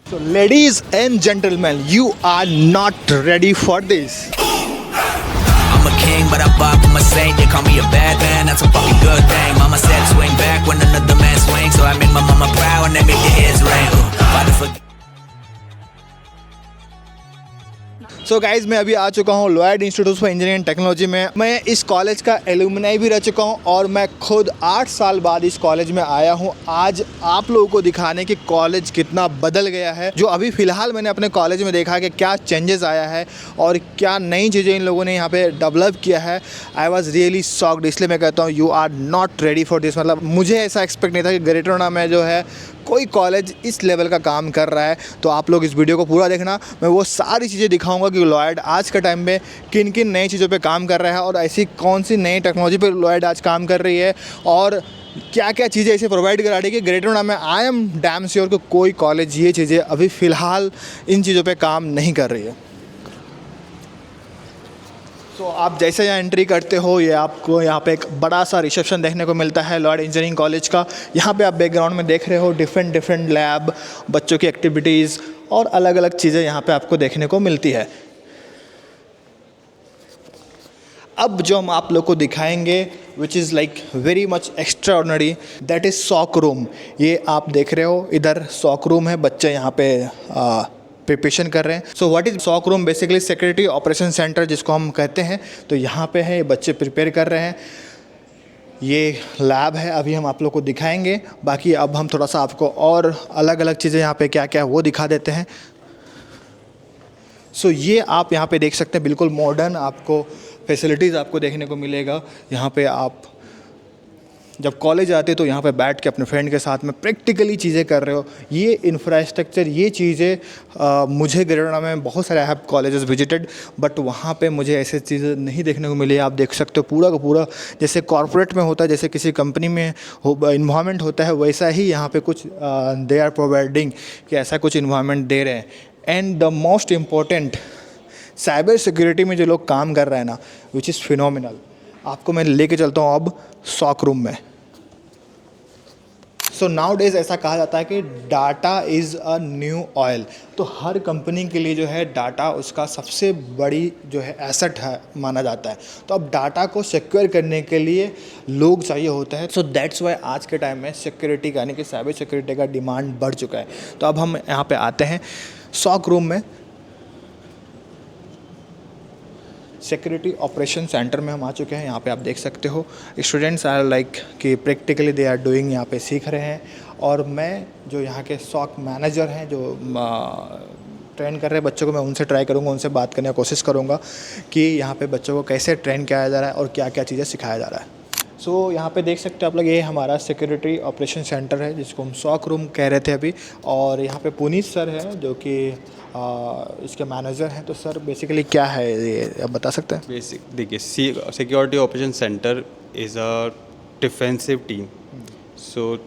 So, ladies and gentlemen, you are not ready for this. I'm a king, but I bop, I'm a saint. They call me a bad man, that's a fucking good thing. Mama said swing back when another man swings, so I make my mama proud and they make the hits rain. Why the fuck? So guys मैं अभी आ चुका हूँ Lloyd institute for engineering technology में। मैं इस college का alumni भी रह चुका हूँ और मैं खुद 8 साल बाद इस कॉलेज में आया हूँ आज आप लोगों को दिखाने कि कॉलेज कितना बदल गया है। जो अभी फ़िलहाल मैंने अपने कॉलेज में देखा कि क्या चेंजेस आया है और क्या नई चीज़ें इन लोगों ने यहाँ पे डेवलप किया है। आई वॉज रियली शॉक्ड, इसलिए मैं कहता हूँ you are not ready for this. मतलब मुझे ऐसा एक्सपेक्ट नहीं था कि ग्रेटर नोएडा में जो है कोई कॉलेज इस लेवल का काम कर रहा है। तो आप लोग इस वीडियो को पूरा देखना, मैं वो सारी चीज़ें दिखाऊंगा कि लॉयड आज के टाइम में किन किन नई चीज़ों पे काम कर रहा है और ऐसी कौन सी नई टेक्नोलॉजी पे लॉयड आज काम कर रही है और क्या क्या चीज़ें ऐसे प्रोवाइड करा रही है कि ग्रेटर नोएडा में आई एम डैम श्योर कि कोई कॉलेज ये चीज़ें अभी फ़िलहाल इन चीज़ों पर काम नहीं कर रही है। तो आप जैसे यहाँ एंट्री करते हो ये आपको यहाँ पे एक बड़ा सा रिसेप्शन देखने को मिलता है लॉयड इंजीनियरिंग कॉलेज का। यहाँ पे आप बैकग्राउंड में देख रहे हो डिफरेंट लैब, बच्चों की एक्टिविटीज़ और अलग अलग चीज़ें यहाँ पे आपको देखने को मिलती है। अब जो हम आप लोग को दिखाएंगे which is like very much extraordinary, that is SOC room. ये आप देख रहे हो इधर सॉक रूम है, बच्चे यहाँ पे प्रिपरेशन कर रहे हैं। So what is SOC room? Basically security operation centre जिसको हम कहते हैं। तो यहाँ पे है ये बच्चे प्रिपेयर कर रहे हैं। ये लैब है, अभी हम आप लोग को दिखाएंगे। बाकी अब हम थोड़ा सा आपको और अलग अलग चीज़ें यहाँ पे क्या क्या है वो दिखा देते हैं। सो ये आप यहाँ पे देख सकते हैं बिल्कुल मॉडर्न आपको फैसिलिटीज़ आपको देखने को मिलेगा। यहाँ पे आप जब कॉलेज आते तो यहाँ पे बैठ के अपने फ्रेंड के साथ में प्रैक्टिकली चीज़ें कर रहे हो। ये इंफ्रास्ट्रक्चर, ये चीज़ें मुझे ग्रेटर नोएडा में बहुत सारे हैव कॉलेजेस विजिटेड, बट वहाँ पे मुझे ऐसे चीज़ें नहीं देखने को मिली। आप देख सकते हो पूरा का पूरा जैसे कॉर्पोरेट में होता है, जैसे किसी कंपनी में इन्वायरमेंट होता है, वैसा ही यहाँ पे कुछ दे आर प्रोवाइडिंग कि ऐसा कुछ इन्वायरमेंट दे रहे हैं। And the most important, cyber security में जो लोग काम कर रहे हैं ना, विच इज़ फिनोमिनल। आपको मैं लेके चलता हूँ अब सॉक रूम में। सो नाउ डेज ऐसा कहा जाता है कि data is a new oil. तो हर कंपनी के लिए जो है डाटा उसका सबसे बड़ी जो है एसेट है माना जाता है। तो अब डाटा को सिक्योर करने के लिए लोग चाहिए होता है। सो दैट्स वाई आज के टाइम में सिक्योरिटी का यानी कि साइबर सिक्योरिटी का डिमांड बढ़ चुका है। तो अब हम यहाँ पे आते हैं सॉक रूम में। सिक्योरिटी ऑपरेशन सेंटर में हम आ चुके हैं। यहाँ पे आप देख सकते हो स्टूडेंट्स आर लाइक कि प्रैक्टिकली दे आर डूइंग, यहाँ पे सीख रहे हैं। और मैं जो यहाँ के सॉक मैनेजर हैं जो ट्रेन कर रहे हैं बच्चों को, मैं उनसे ट्राई करूँगा, उनसे बात करने की कोशिश करूँगा कि यहाँ पे बच्चों को कैसे ट्रेन किया जा रहा है और क्या क्या चीज़ें सिखाया जा रहा है। सो यहाँ पे देख सकते हो आप लोग, ये हमारा सिक्योरिटी ऑपरेशन सेंटर है जिसको हम सॉक रूम कह रहे थे अभी। और यहाँ पे पुनीत सर हैं जो कि इसके मैनेजर हैं। तो सर बेसिकली क्या है ये आप बता सकते हैं? देखिए, security operation centre is a defensive team. So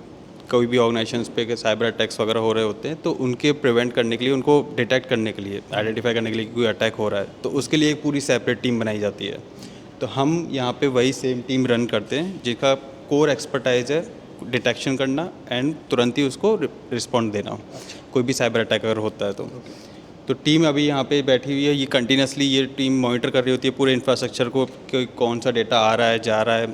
कोई भी ऑर्गेनाइजेशंस पे साइबर अटैक्स वगैरह हो रहे होते हैं तो उनके प्रिवेंट करने के लिए, उनको डिटेक्ट करने के लिए, आइडेंटिफाई करने के लिए कोई अटैक हो रहा है तो उसके लिए एक पूरी सेपरेट टीम बनाई जाती है। तो हम यहाँ पे वही सेम टीम रन करते हैं जिसका कोर एक्सपर्टाइज है डिटेक्शन करना एंड तुरंत ही उसको रिस्पॉन्ड देना। कोई भी साइबर अटैक अगर होता है तो टीम अभी यहाँ पे बैठी हुई है। ये कंटिन्यूसली ये टीम मॉनिटर कर रही होती है पूरे इंफ्रास्ट्रक्चर को कि कौन सा डेटा आ रहा है, जा रहा है,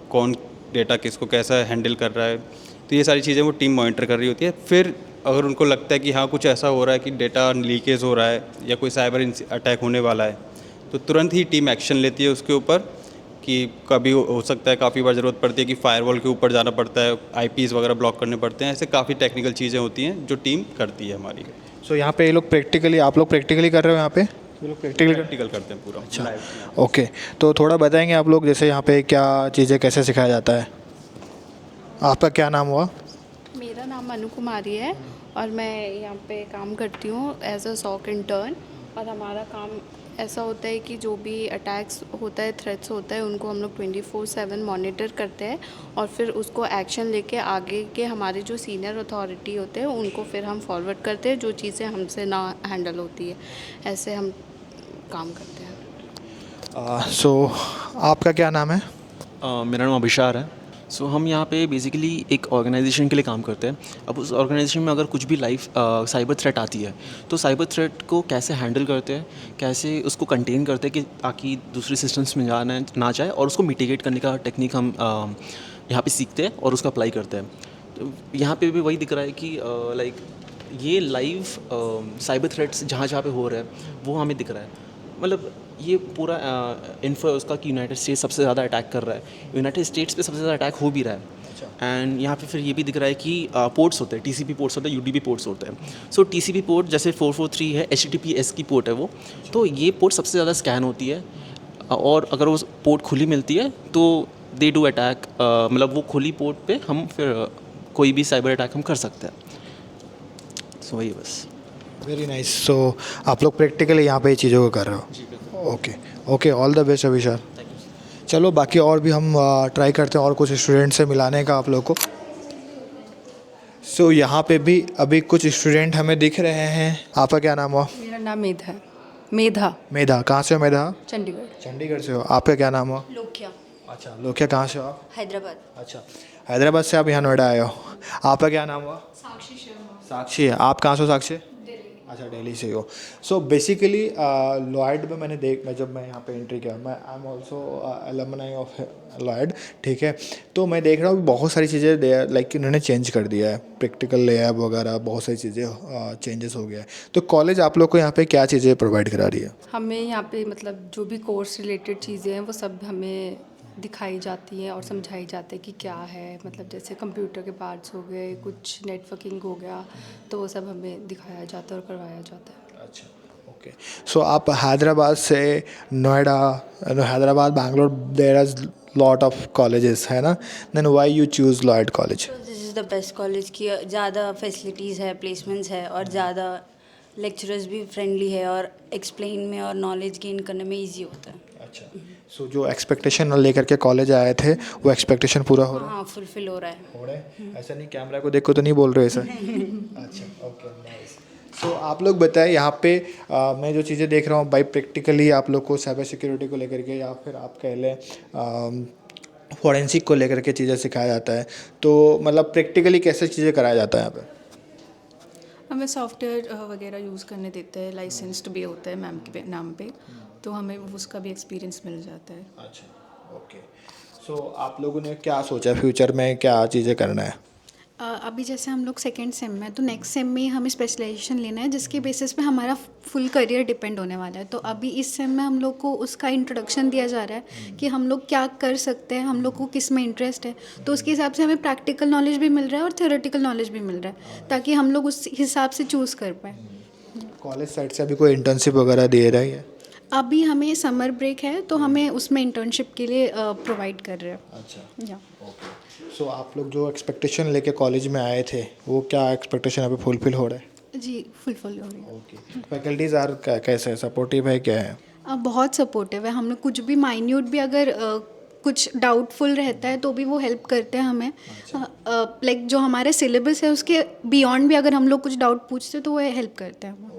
कौन डेटा किसको कैसा हैंडल कर रहा है। तो ये सारी चीज़ें वो टीम मॉनिटर कर रही होती है। फिर अगर उनको लगता है कि हाँ कुछ ऐसा हो रहा है कि डेटा लीकेज हो रहा है या कोई साइबर अटैक होने वाला है तो तुरंत ही टीम एक्शन लेती है उसके ऊपर। कि कभी हो सकता है, काफ़ी बार ज़रूरत पड़ती है कि फायरवॉल के ऊपर जाना पड़ता है, आईपीज़ वगैरह ब्लॉक करने पड़ते हैं। ऐसे काफ़ी टेक्निकल चीज़ें होती हैं जो टीम करती है हमारी। सो यहाँ पे ये लोग प्रैक्टिकली, आप लोग प्रैक्टिकली कर रहे हो यहाँ पे? ये लोग प्रैक्टिकल करते हैं पूरा। अच्छा, ओके। तो थोड़ा बताएंगे आप लोग जैसे यहाँ पे क्या चीज़ें कैसे सिखाया जाता है? आपका क्या नाम हुआ? मेरा नाम अनु कुमारी है और मैं यहाँ पे काम करती हूँ एज अ सॉक इंटर्न। और हमारा काम ऐसा होता है कि जो भी अटैक्स होता है, थ्रेट्स होता है, उनको हम लोग 24/7 मॉनिटर करते हैं और फिर उसको एक्शन लेके आगे के हमारे जो सीनियर अथॉरिटी होते हैं उनको फिर हम फॉरवर्ड करते हैं जो चीज़ें हमसे ना हैंडल होती है। ऐसे हम काम करते हैं। सो आपका क्या नाम है? मेरा नाम अभिशार है। सो हम यहाँ पे बेसिकली एक ऑर्गेनाइजेशन के लिए काम करते हैं। अब उस ऑर्गेनाइजेशन में अगर कुछ भी साइबर थ्रेट आती है तो साइबर थ्रेट को कैसे हैंडल करते हैं, कैसे उसको कंटेन करते हैं कि ताकि दूसरे सिस्टम्स में जाना ना जाए, और उसको मिटिगेट करने का टेक्निक हम यहाँ पे सीखते हैं और उसको अप्लाई करते हैं। तो यहाँ पे भी वही दिख रहा है कि लाइक ये लाइव साइबर थ्रेट्स जहाँ जहाँ पे हो रहा है वो हमें दिख रहा है। मतलब ये पूरा इन्फो उसका कि यूनाइटेड स्टेट्स सबसे ज़्यादा अटैक कर रहा है, यूनाइटेड स्टेट्स पे सबसे ज़्यादा अटैक हो भी रहा है। एंड यहाँ पे फिर ये भी दिख रहा है कि पोर्ट्स होते हैं, टीसीपी पोर्ट्स होते हैं, यूडीपी पोर्ट्स होते हैं। सो टीसीपी पोर्ट जैसे 443 है, एचटीटीपीएस की पोर्ट है वो, तो ये पोर्ट सबसे ज़्यादा स्कैन होती है। और अगर वो पोर्ट खुली मिलती है तो दे डू अटैक, मतलब वो खुली पोर्ट पे हम फिर कोई भी साइबर अटैक हम कर सकते हैं। सो वही बस। Very nice. सो आप लोग प्रैक्टिकली यहाँ पे ये चीज़ों को कर रहे हो? Okay okay, all the best Abhishar. चलो बाकी और भी हम ट्राई करते हैं और कुछ स्टूडेंट से मिलाने का आप लोग को। सो यहाँ पे भी अभी कुछ स्टूडेंट हमें दिख रहे हैं। आपका क्या नाम हुआ? मेरा नाम मेधा है। मेधा। मेधा, कहाँ से हो मेधा? चंडीगढ़। चंडीगढ़ से हो। आपका क्या नाम हुआ? लोकिया। अच्छा, लोकिया कहाँ से हो आप? हैदराबाद। अच्छा, हैदराबाद से आप यहाँ नोएडा आए हो। आपका क्या नाम हुआ? साक्षी शर्मा। साक्षी है। आप कहाँ से हो साक्षी? अच्छा, दिल्ली से हो। सो बेसिकली लॉयड में मैं जब मैं यहाँ पे एंट्री किया, मैं I am also alumni of Lloyd, ठीक है। तो मैं देख रहा हूँ बहुत सारी चीज़ें लाइक इन्होंने चेंज कर दिया है, प्रैक्टिकल लैब वगैरह बहुत सारी चीज़ें चेंजेस हो गया है। तो कॉलेज आप लोग को यहाँ पे क्या चीज़ें प्रोवाइड करा रही है? हमें यहाँ पे मतलब जो भी कोर्स रिलेटेड चीज़ें हैं वो सब हमें दिखाई जाती हैं और समझाई जाती है कि क्या है। मतलब जैसे कंप्यूटर के पार्ट्स हो गए, कुछ नेटवर्किंग हो गया, तो वो सब हमें दिखाया जाता है और करवाया जाता है। अच्छा, ओके। सो आप हैदराबाद से Noida, Hyderabad, Bangalore, there is lot of colleges है ना, then why you choose Lloyd college? This is the best college की ज़्यादा फैसिलिटीज़ है, प्लेसमेंट्स है और ज़्यादा लेक्चरर्स भी फ्रेंडली है और एक्सप्लेन में और नॉलेज गेन करने में इजी होता है। अच्छा, सो जो एक्सपेक्टेशन लेकर के कॉलेज आए थे वो एक्सपेक्टेशन पूरा हो रहा है? हाँ, फुलफिल हो रहा है। हो रहा है? ऐसा नहीं कैमरा को देखो तो नहीं बोल रहे ऐसा? अच्छा, ओके, नाइस। सो आप लोग बताएं यहाँ पे मैं जो चीज़ें देख रहा हूँ बाई प्रैक्टिकली आप लोग को साइबर सिक्योरिटी को लेकर के या फिर आप कह लें फॉरेंसिक को लेकर के चीज़ें सिखाया जाता है, तो मतलब प्रैक्टिकली कैसे चीज़ें कराया जाता है यहाँ पे? हमें सॉफ्टवेयर वगैरह यूज़ करने देते हैं, लाइसेंस्ड भी होता है मैम के नाम पे, तो हमें उसका भी एक्सपीरियंस मिल जाता है। अच्छा, ओके। सो आप लोगों ने क्या सोचा फ्यूचर में क्या चीज़ें करना है? अभी जैसे हम लोग सेकेंड सेम में, तो नेक्स्ट सेम में हमें स्पेशलाइजेशन लेना है जिसके बेसिस पे हमारा फुल करियर डिपेंड होने वाला है। तो अभी इस सेम में हम लोग को उसका इंट्रोडक्शन दिया जा रहा है कि हम लोग क्या कर सकते हैं, हम लोग को किस में इंटरेस्ट है, तो उसके हिसाब से हमें प्रैक्टिकल नॉलेज भी मिल रहा है और थ्योरेटिकल नॉलेज भी मिल रहा है ताकि हम लोग उस हिसाब से चूज़ कर पाएँ। कॉलेज साइड से अभी कोई इंटर्नशिप वगैरह दे रहा है? अभी हमें समर ब्रेक है तो हमें उसमें इंटर्नशिप के लिए प्रोवाइड कर रहे हैं। अच्छा, या ओके। सो आप लोग जो एक्सपेक्टेशन लेके कॉलेज में आए थे वो क्या एक्सपेक्टेशन अभी फुलफिल हो रहा है? जी, फुलफिल हो रही है। ओके। फैकल्टीज़ आर कैसे सपोर्टिव है, क्या है? बहुत सपोर्टिव है। हम लोग कुछ भी माइन्यूट भी अगर कुछ डाउटफुल रहता है तो भी वो हेल्प करते हैं हमें। लाइक जो हमारे सिलेबस है उसके बियॉन्ड भी अगर हम लोग कुछ डाउट पूछते तो वो हेल्प करते हैं हमें।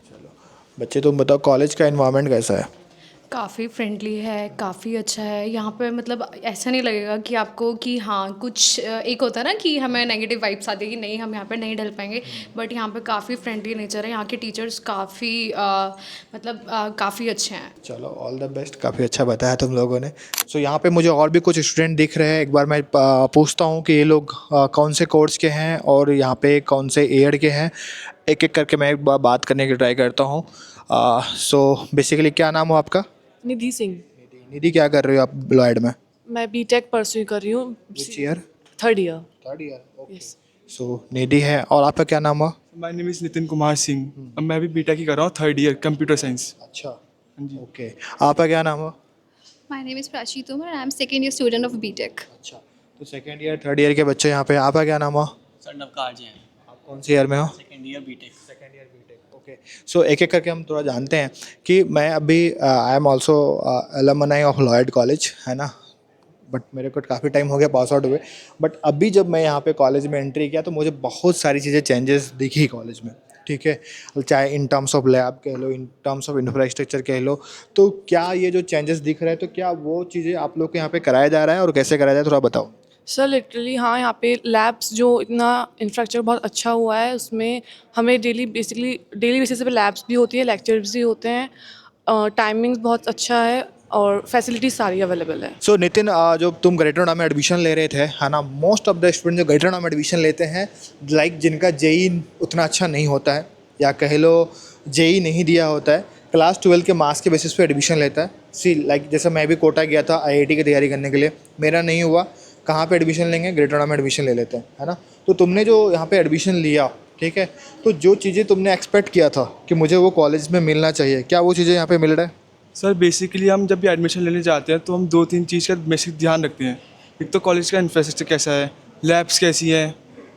चलो बच्चे तुम बताओ कॉलेज का एनवायरनमेंट कैसा है? काफ़ी फ्रेंडली है, काफ़ी अच्छा है यहाँ पे। मतलब ऐसा नहीं लगेगा कि आपको कि हाँ कुछ एक होता है ना कि हमें नेगेटिव वाइब्स आती है कि नहीं हम यहाँ पे नहीं ढल पाएंगे, बट यहाँ पे काफ़ी फ्रेंडली नेचर है। यहाँ के टीचर्स काफ़ी मतलब काफ़ी अच्छे हैं। चलो ऑल द बेस्ट, काफ़ी अच्छा बताया तुम लोगों ने। सो यहाँ पे मुझे और भी कुछ स्टूडेंट दिख रहे हैं। एक बार मैं पूछता हूँ कि ये लोग कौन से कोर्स के हैं और यहाँ पे कौन से ईयर के हैं। एक एक करके मैं एक बार बात करने की ट्राई करता हूँ। सो बेसिकली क्या नाम हो आपका? निधि सिंह। निधि, क्या कर रहे हो आप लॉयड में? मैं बीटेक परस्यू कर रही हूँ। Which year? Third year. Third year, okay. So Nidhi है, और आपका क्या नाम हुआ? My name is Nitin Kumar Singh. अब मैं भी बीटेक ही कर रहा हूँ, थर्ड ईयर कंप्यूटर साइंस। अच्छा, ओके। आपका क्या नाम हुआ? My name is Prachi Tomar, I am second year student of BTech. अच्छा, तो सेकेंड ईयर थर्ड ईयर के बच्चे यहाँ पे। आपका क्या नाम हुआ? सर नवकार जी हैं। आप कौन से ईयर में हो? Second year BTech. Second year BTech, okay. So एक एक करके हम थोड़ा जानते हैं कि मैं अभी I am also alumni of Lloyd college, है ना, बट मेरे को काफ़ी टाइम हो गया पास आउट हुए। बट अभी जब मैं यहाँ पे कॉलेज में एंट्री किया तो मुझे बहुत सारी चीज़ें चेंजेस दिखी कॉलेज में। ठीक है, चाहे इन टर्म्स ऑफ लैब कह लो, इन टर्म्स ऑफ इंफ्रास्ट्रक्चर कह लो, तो क्या ये जो चेंजेस दिख रहे हैं तो क्या वो चीज़ें आप लोग के यहाँ पे कराया जा रहा है और कैसे कराया जाए, थोड़ा बताओ। सर लिटरली हाँ, यहाँ पे लैब्स जो इतना इंफ्रास्ट्रक्चर बहुत अच्छा हुआ है, उसमें हमें डेली बेसिस पे लैब्स भी होती है, लेक्चर्स भी होते हैं, टाइमिंग्स बहुत अच्छा है और फैसिलिटीज सारी अवेलेबल है। सो नितिन, जो तुम ग्रेटर नोएडा में एडमिशन ले रहे थे, है ना, मोस्ट ऑफ द स्टूडेंट जो ग्रेटर नोएडा में एडमिशन लेते हैं, लाइक जिनका जेई उतना अच्छा नहीं होता है या कह लो जेई नहीं दिया होता है, क्लास 12 के मार्क्स के बेसिस पे एडमिशन लेता है। सी लाइक जैसे मैं भी कोटा गया था आईआईटी की तैयारी करने के लिए, मेरा नहीं हुआ, कहाँ पे एडमिशन लेंगे, ग्रेटर नोएडा में एडमिशन ले लेते हैं, है ना। तो तुमने जो यहाँ पे एडमिशन लिया, ठीक है, तो जो चीज़ें तुमने एक्सपेक्ट किया था कि मुझे वो कॉलेज में मिलना चाहिए, क्या वो चीज़ें यहाँ पे मिल रहा है? सर बेसिकली हम जब भी एडमिशन लेने जाते हैं तो हम 2-3 चीज़ का बेसिक ध्यान रखते हैं। एक तो कॉलेज का इंफ्रास्ट्रक्चर कैसा है, लैब्स कैसी हैं,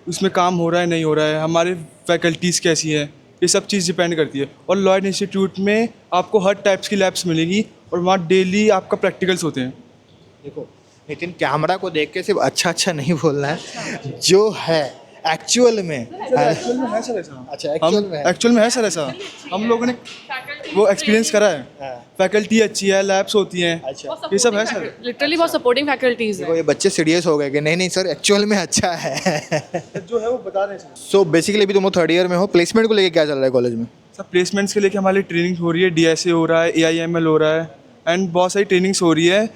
उसमें काम हो रहा है नहीं हो रहा है, हमारे फैकल्टीज़ कैसी हैं, ये सब चीज़ डिपेंड करती है। और लॉयड इंस्टीट्यूट में आपको हर टाइप्स की लैब्स मिलेगी और वहाँ डेली आपका प्रैक्टिकल्स होते हैं। देखो नितिन, कैमरा को देख के सिर्फ अच्छा अच्छा नहीं बोलना है, जो है एक्चुअल में एक्चुअल में है सर ऐसा। अच्छा, एक्चुअल में है सर ऐसा, हम लोगों ने वो एक्सपीरियंस करा है। फैकल्टी अच्छी है, लैब्स होती हैं, अच्छा, ये सब है सर। लिटरली बहुत सपोर्टिंग फैकल्टीज है। ये बच्चे सीरियस हो गए कि नहीं नहीं सर एक्चुअल में अच्छा है। जो है वो बता रहे हैं सर। सो बेसिकली अभी तुम लोग 3rd ईयर में हो, प्लेसमेंट को लेके क्या चल रहा है कॉलेज में? सर प्लेसमेंट्स के लेके हमारी ट्रेनिंग हो रही है, DSA हो रहा है, AIML हो रहा है एंड बहुत सारी ट्रेनिंग्स हो रही है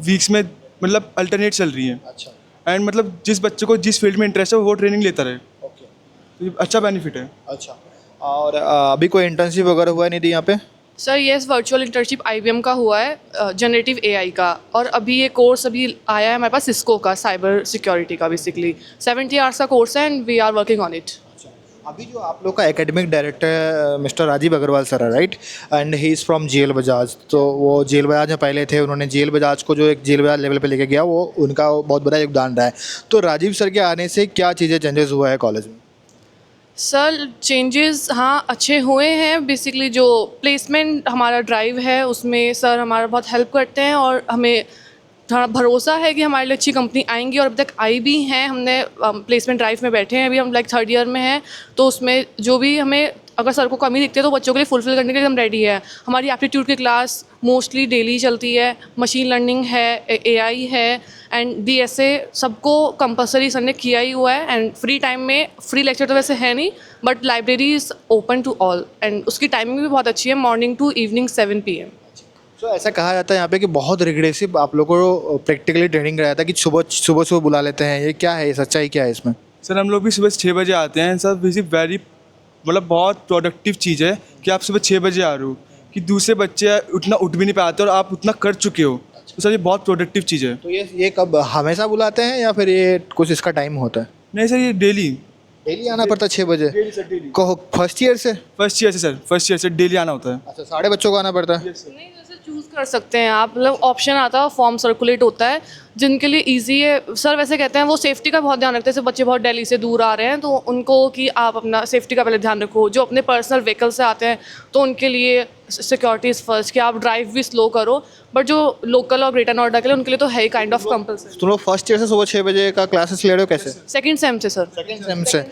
वीक्स में, मतलब अल्टरनेट चल रही है। अच्छा, एंड मतलब जिस बच्चे को जिस फील्ड में इंटरेस्ट है वो ट्रेनिंग लेता रहे, तो ये अच्छा बेनिफिट है। अच्छा, और अभी कोई इंटर्नशिप वगैरह हुआ नहीं थी यहाँ पे? Sir yes, virtual internship IBM का हुआ है, जनरेटिव AI का, और अभी ये कोर्स अभी आया है हमारे पास सिस्को का, साइबर सिक्योरिटी का। बेसिकली 70 आवर्स का कोर्स है and we are working on it. अभी जो आप लोग का academic director mister Rajeev Agarwal sir है, right, and he is from GL Bajaj. तो वो GL बजाज में पहले थे, उन्होंने GL बजाज को जो एक GL बजाज लेवल पे लेके गया, वो उनका बहुत बड़ा योगदान रहा है। तो राजीव सर के आने से क्या चीज़ें चेंजेस हुआ है कॉलेज में? सर चेंजेस हाँ अच्छे हुए हैं। बेसिकली जो प्लेसमेंट हमारा ड्राइव है उसमें सर हमारा बहुत हेल्प करते हैं और हमें थोड़ा भरोसा है कि हमारे लिए अच्छी कंपनी आएंगी, और अभी तक आई भी हैं। हमने प्लेसमेंट ड्राइव में बैठे हैं, अभी हम लाइक 3rd ईयर में हैं, तो उसमें जो भी हमें अगर सर को कमी दिखती है तो बच्चों के लिए फुलफिल करने के लिए हम रेडी है। हमारी एप्टीट्यूड की क्लास मोस्टली डेली चलती है, मशीन लर्निंग है, AI है एंड DSA सबको कंपलसरी सर ने किया ही हुआ है। एंड फ्री टाइम में फ्री लेक्चर तो वैसे है नहीं, but library is open to all and उसकी टाइमिंग भी बहुत अच्छी है, मॉर्निंग टू इवनिंग 7 PM। तो ऐसा कहा जाता है यहाँ पे कि बहुत रिग्रेसिव आप लोगों को प्रैक्टिकली ट्रेनिंग कराया था कि सुबह बुला लेते हैं, ये क्या है, ये सच्चाई क्या है इसमें? सर हम लोग भी सुबह 6 बजे आते हैं सर। वेरी मतलब बहुत प्रोडक्टिव चीज़ है कि आप सुबह 6 बजे आ रहे हो, कि दूसरे बच्चे उतना उठ भी नहीं पाते और आप उतना कर चुके हो, तो सर ये बहुत प्रोडक्टिव चीज़ है। तो ये कब हमेशा बुलाते हैं या फिर ये कुछ इसका टाइम होता है? नहीं सर, ये डेली आना पड़ता है 6 बजे? Daily sir, daily. कहो फर्स्ट ईयर से सर फर्स्ट ईयर से डेली आना होता है। अच्छा, सारे बच्चों को आना पड़ता है? नहीं, जैसे चूज़ कर सकते हैं आप, मतलब ऑप्शन आता है, फॉर्म सर्कुलेट होता है जिनके लिए इजी है। सर वैसे कहते हैं वो सेफ्टी का बहुत ध्यान रखते हैं, जैसे बच्चे बहुत दिल्ली से दूर आ रहे हैं तो उनको कि आप अपना सेफ्टी का पहले ध्यान रखो। जो अपने पर्सनल व्हीकल से आते हैं तो उनके लिए सिक्योरिटी इज़ फर्स्ट, कि आप ड्राइव भी स्लो करो। बट जो लोकल और ग्रेटर नोएडा के लिए उनके लिए तो है ही काइंड ऑफ कंपल्सरी। तुम लोग फर्स्ट ईयर से सुबह 6 बजे का क्लासेस ले रहे हो कैसे? 2nd सेम से सर। 2nd सेम से।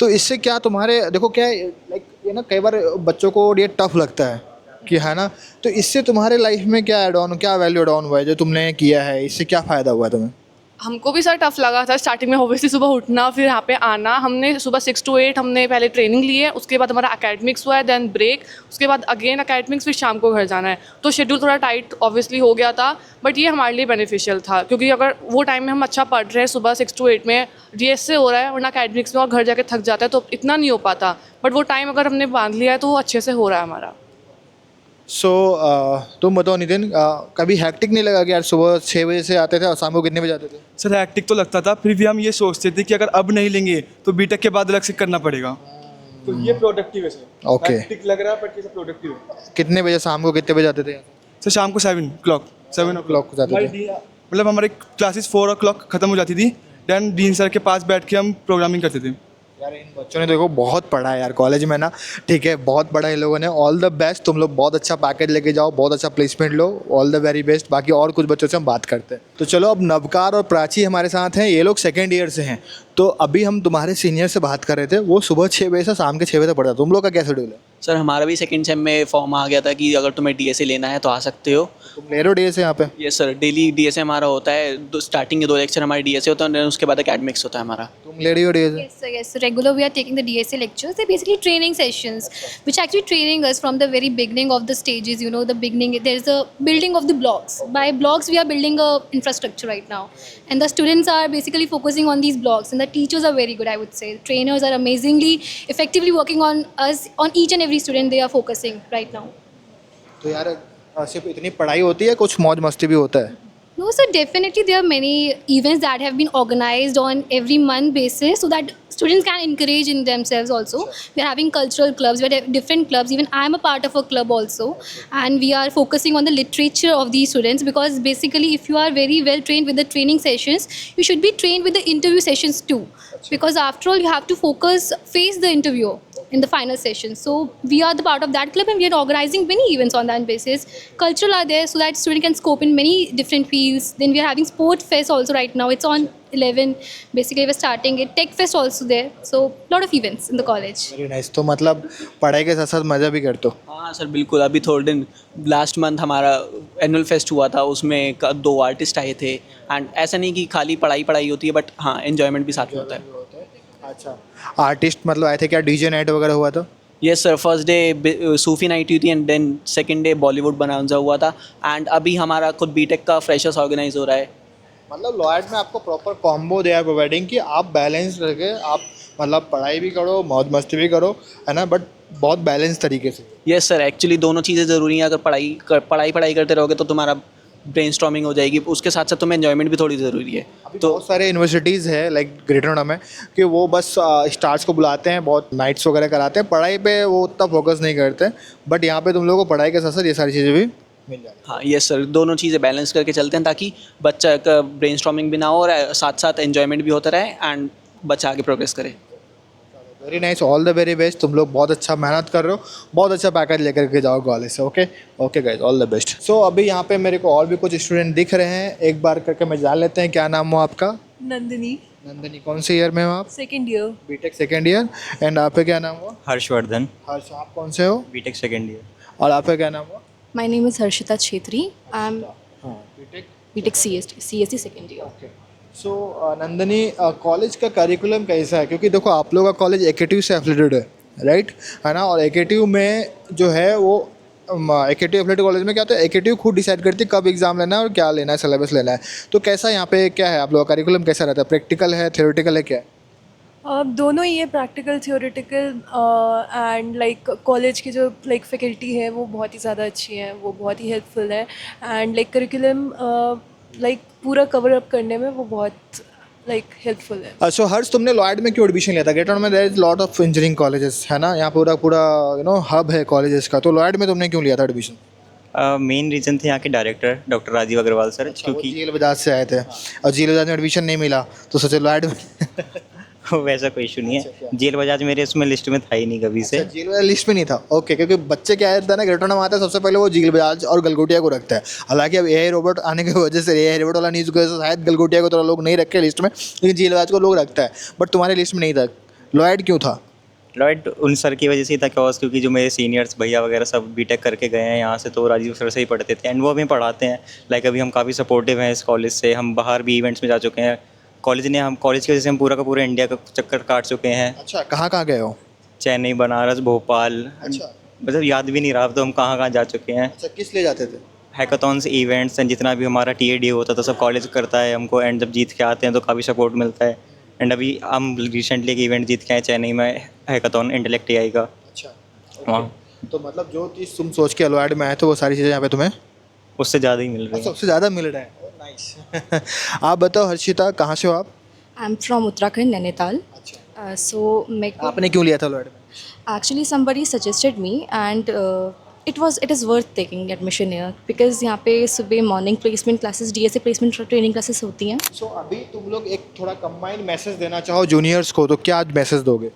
तो इससे क्या तुम्हारे देखो क्या लाइक ये ना, कई बार बच्चों को ये टफ लगता है कि है ना, तो इससे तुम्हारे लाइफ में क्या एड ऑन, क्या वैल्यू एड ऑन हुआ है जो तुमने किया है, इससे क्या फ़ायदा हुआ है तुम्हें? हमको भी सर टफ लगा था स्टार्टिंग में, ऑब्वियसली सुबह उठना फिर यहाँ पे आना। हमने सुबह 6 to 8 हमने पहले ट्रेनिंग ली है, उसके बाद हमारा अकेडमिक्स हुआ है, देन ब्रेक, उसके बाद अगेन अकेडमिक्स, फिर शाम को घर जाना है। तो शेड्यूल थोड़ा टाइट ऑब्वियसली हो गया था, बट ये हमारे लिए बेनिफिशियल था क्योंकि अगर वो टाइम में हम अच्छा पढ़ रहे हैं, सुबह 6 to 8 में DSA हो रहा है, वरना अकेडमिक्स में और घर जाके थक जाता है तो इतना नहीं हो पाता। बट वो टाइम अगर हमने बांध लिया है तो वो अच्छे से हो रहा है हमारा। सो तुम बताओ नितिन, कभी हैक्टिक नहीं लगा कि यार सुबह 6 बजे से आते थे और शाम को कितने बजे आते थे? सर हैक्टिक तो लगता था, फिर भी हम ये सोचते थे कि अगर अब नहीं लेंगे तो बीटेक के बाद अलग से करना पड़ेगा, तो ये प्रोडक्टिव है सर। ओके, हैक्टिक लग रहा है बट ये सब प्रोडक्टिव है। कितने बजे शाम को कितने बजे आते थे? सर शाम को 7 o'clock जाते थे। मतलब हमारे क्लासेस 4 o'clock ख़त्म हो जाती थी, देन डीन सर के पास बैठ के हम प्रोग्रामिंग करते थे। यार इन बच्चों ने देखो बहुत पढ़ा है यार कॉलेज में ना, ठीक है, बहुत पढ़ा इन लोगों ने। ऑल द बेस्ट, तुम लोग बहुत अच्छा पैकेज लेके जाओ, बहुत अच्छा placement low, all the very best. बाकी और कुछ बच्चों से हम बात करते हैं। तो चलो अब नवकार और प्राची हमारे साथ हैं, ये लोग सेकेंड ईयर से हैं। तो अभी हम तुम्हारे सीनियर से बात कर रहे थे, वो सुबह 6 बजे से शाम के 6 बजे तक पढ़ता है। तुम लोग का क्या शेड्यूल है? सर हमारा भी सेकंड सेम में फॉर्म आ गया था कि अगर तुम्हें डीएसए लेना है तो आ सकते हो। तुम ले रहे हो डीएसए यहाँ पे? ये सर डेली डीएसए हमारा होता है, स्टार्टिंग के 2 लेक्चर हमारे डीएसए होता है और उसके बाद एकेडमिक्स होता है हमारा। तुम ले रही हो DSA? Yes, sir. Yes. So regular, we are taking the DSA lectures. They're basically training sessions, which actually training us from the very beginning of the stages. You know, the beginning. There is a building of the blocks. By blocks, we are building a infrastructure right now, and the students are basically focusing on these blocks, and the teachers are very good. I would say, trainers are amazingly, effectively working on us, on each and every student. They are focusing right now. तो यार सिर्फ इतनी पढ़ाई होती है, कुछ मौज मस्ती भी होता है? No, so definitely there are many events that have been organized on every month basis so that students can encourage in themselves also. We are having cultural clubs, we have different clubs. Even I am a part of a club also, and we are focusing on the literature of these students, because basically if you are very well trained with the training sessions, you should be trained with the interview sessions too, because after all you have to face the interviewer in the final session. So we are the part of that club, and we are organizing many events on that basis. Cultural are there so that student can scope in many different fields. Then we are having sport fest also right now. It's on 11. Basically we're starting it. Tech fest also there. So lot of events in the college. Very nice. तो मतलब पढ़ाई के साथ साथ मज़ा भी करते हो? हाँ सर बिल्कुल। अभी थोड़े दिन लास्ट मंथ हमारा एनुअल फेस्ट हुआ था, उसमें 2 आर्टिस्ट आए थे। एंड ऐसा नहीं कि खाली पढ़ाई होती है, बट हाँ एन्जॉयमेंट भी साथ में होता है। अच्छा, आर्टिस्ट मतलब आए थे क्या? डीजे नाइट वगैरह हुआ था? Yes sir, first day Sufi night हुई थी and then second day Bollywood bonanza हुआ था। एंड अभी हमारा खुद बीटेक का फ्रेशर्स ऑर्गेनाइज हो रहा है। मतलब लॉयड में आपको proper combo they are providing कि आप बैलेंस रखे, आप मतलब पढ़ाई भी करो, मौज मस्ती भी करो, है ना, बट बहुत बैलेंस तरीके से। यस सर, एक्चुअली दोनों चीज़ें ज़रूरी हैं। अगर पढ़ाई करते रहोगे तो तुम्हारा ब्रेनस्टॉर्मिंग हो जाएगी, उसके साथ साथ तुम्हें एंजॉयमेंट भी थोड़ी ज़रूरी है। तो बहुत सारे यूनिवर्सिटीज़ है लाइक ग्रेटर नोएडा में कि वो बस स्टार्स को बुलाते हैं, बहुत नाइट्स वगैरह कराते हैं, पढ़ाई पे वो उतना फोकस नहीं करते, बट यहाँ पे तुम लोगों को पढ़ाई के साथ साथ ये सारी चीज़ें भी मिल जाती। हाँ यस सर, दोनों चीज़ें बैलेंस करके चलते हैं ताकि बच्चा का ब्रेनस्टॉर्मिंग भी ना हो और साथ साथ एंजॉयमेंट भी होता रहे एंड बच्चा आगे प्रोग्रेस करे। Very nice, all the very best. तुम लोग बहुत अच्छा मेहनत कर रहे हो, बहुत अच्छा पैकेज लेकर के जाओ कॉलेज से। Okay okay guys, all the best. So अभी यहाँ पे मेरे को और भी कुछ स्टूडेंट दिख रहे हैं, एक बार करके मैं जान लेते हैं। क्या नाम हो आपका? नंदिनी। नंदिनी, कौन से ईयर में हो आप? Second year. BTech second year. And आपका क्या नाम हुआ? हर्षवर्धन। हर्ष, आप कौन से हो? BTech second year. और आपका क्या नाम हुआ? My name is Harshita Chhetri. I'm BTech CST second year. Okay. So Nandini, college का करिकुलम कैसा है? क्योंकि देखो आप लोग का कॉलेज एकेटिव से एफिलेटेड है, राइट, है ना, और एकेटिव में जो है वो एकेटिव एफिलेटेड कॉलेज में क्या होता है, एकेटिव खुद डिसाइड करती है कब एग्जाम लेना है और क्या लेना है, सिलेबस लेना है। तो कैसा यहाँ पे क्या है आप लोग का करिकुलम, कैसा रहता है? प्रैक्टिकल है, थ्योरेटिकल है, क्या है? दोनों ही है, practical theoretical. And like college की जो लाइक फैकल्टी है वो बहुत ही ज़्यादा अच्छी है, वो बहुत ही हेल्पफुल है। एंड लाइक करिकुलम लाइक पूरा कवर अप करने में वो बहुत लाइक हेल्पफुल है। सो हर्ष, तुमने लॉयड में क्यों एडमिशन लिया था? ग्रेटर में there is lot of engineering colleges, है ना, यहाँ पूरा यू नो हब है कॉलेजेस का। तो लॉयड में तुमने क्यों लिया था एडमिशन? मेन रीज़न थे यहाँ के director doctor Rajiv Agarwal sir. अच्छा, क्योंकि जेल बजाज से आए थे और जेल बजाज में एडमिशन नहीं मिला तो सोचे लॉयड में। वैसा कोई इशू नहीं है, जेल बजाज मेरे उसमें लिस्ट में था ही नहीं कभी से। जेल बजाज लिस्ट में नहीं था? ओके, क्योंकि बच्चे क्या रहता है ना, ग्रेटर में आता है सबसे पहले वो जेल बजाज और गलगोटिया को रखता है। हालांकि अब एआई रोबोट आने की वजह से, एआई रोबोट वाला न्यूज़ की वजह से शायद गलगोटिया को तो लोग नहीं रखे लिस्ट में, लेकिन जेल बजाज को लोग रखता है। बट तुम्हारे लिस्ट में नहीं था, लॉयड क्यों था? लॉयड उन सर की वजह से ही था क्योंकि जो मेरे सीनियर्स भैया वगैरह सब बीटेक करके गए हैं यहाँ से, तो राजीव सर से ही पढ़ते थे एंड वो हमें पढ़ाते हैं। लाइक अभी हम काफ़ी सपोर्टिव हैं इस कॉलेज से, हम बाहर भी इवेंट्स में जा चुके हैं। कॉलेज की वजह से हम पूरा का पूरा इंडिया का चक्कर काट चुके हैं। अच्छा, कहाँ गए हो? चेन्नई, बनारस, भोपाल। अच्छा, मतलब याद भी नहीं रहा तो हम कहाँ जा चुके हैं। अच्छा, किस लिए जाते थे? हैकाथॉन्स, इवेंट्स एंड जितना भी हमारा टीएडी होता था सब कॉलेज करता है हमको, एंड जब जीत के आते हैं तो काफ़ी सपोर्ट मिलता है। एंड अभी हम रिसेंटली एक इवेंट जीत के आए चेन्नई में, हैकाथॉन इंटेलेक्ट एआई का। अच्छा, वहाँ तो मतलब जो चीज़ तुम सोच के लॉयड में आए थे वो सारी चीज़ें यहाँ पे तुम्हें उससे ज़्यादा ही मिल रही है। सबसे ज़्यादा मिल रहा है। नाइस। आप बताओ हर्षिता, कहाँ से हो आप? I am from Uttarakhand, Nainital. So मैं आपने क्यों लिया था लॉयड में? Actually somebody suggested me and it is worth taking admission here because यहाँ पे सुबह morning placement classes, DSA placement training classes होती हैं। सो अभी तुम लोग एक थोड़ा कंबाइंड मैसेज देना चाहो जूनियर्स को, तो क्या मैसेज दोगे?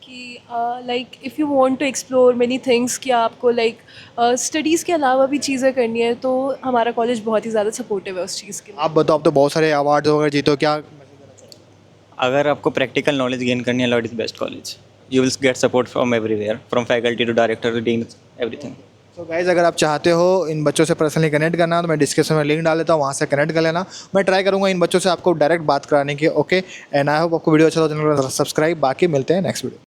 कि like if you want to explore many things कि आपको लाइक स्टडीज़ के अलावा भी चीज़ें करनी है तो हमारा कॉलेज बहुत ही ज़्यादा सपोर्टिव है उस चीज़ के लिए। आप बताओ, आप तो बहुत सारे अवार्ड वगैरह जीते हो, क्या अगर आपको प्रैक्टिकल नॉलेज गेन करनी है, Lloyd is best college. You will get support from everywhere, from faculty to director to dean, everything. तो गाइज़ अगर आप चाहते हो इन बच्चों से पर्सनली कनेक्ट करना तो मैं डिस्क्रिप्शन में लिंक डाल देता हूँ, वहाँ से कनेक्ट कर लेना। मैं ट्राई करूँगा इन बच्चों से आपको डायरेक्ट बात कराने की। ओके, एंड आई होप आपको वीडियो अच्छा लगा तो सब्सक्राइब। बाकी मिलते हैं नेक्स्ट वीडियो।